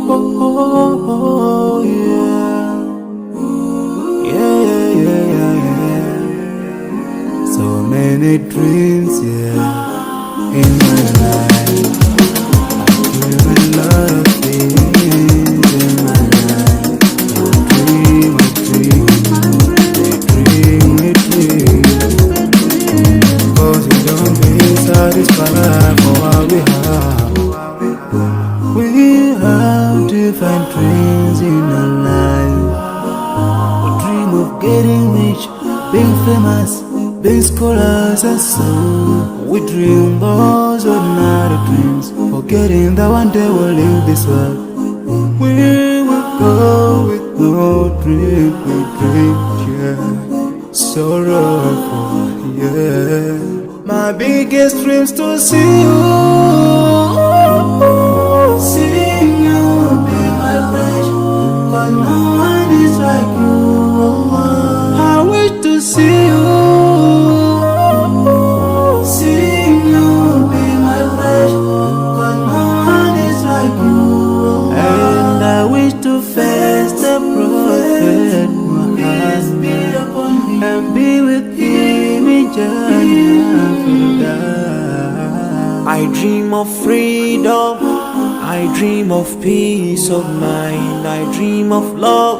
oh, yeah. Yeah, yeah, yeah, yeah. So many dreams, yeah, in my life. I feel a lot of things in my life. I dream, cause we don't be satisfied for what we have. We have different dreams in our life. We dream of getting rich, being famous, being scholars and so. We dream those ordinary dreams, forgetting that one day we'll leave this world. We will go with no dream, we dream, yeah. Sorrowful, yeah. My biggest dream's to see you. Seeing you be my flesh, but no one is like you. I wish to see you. Seeing you be my flesh, but no one is like you. And I wish to face the prophet Muhammad and be with him in Jannah. I dream of freedom, I dream of peace of mind, I dream of love,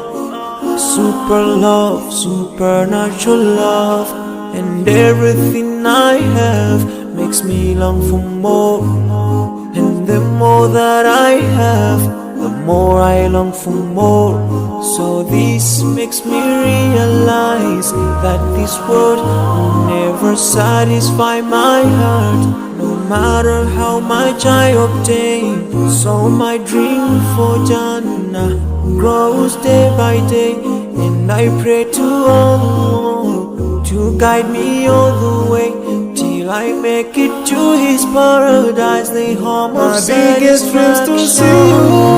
supernatural love, and everything I have makes me long for more. And the more that I have, the more I long for more. So this makes me realize that this world will never satisfy my heart, no matter how much I obtain. So my dream for Jannah grows day by day, and I pray to Allah to guide me all the way till I make it to His paradise, the home of my biggest dreams to see you.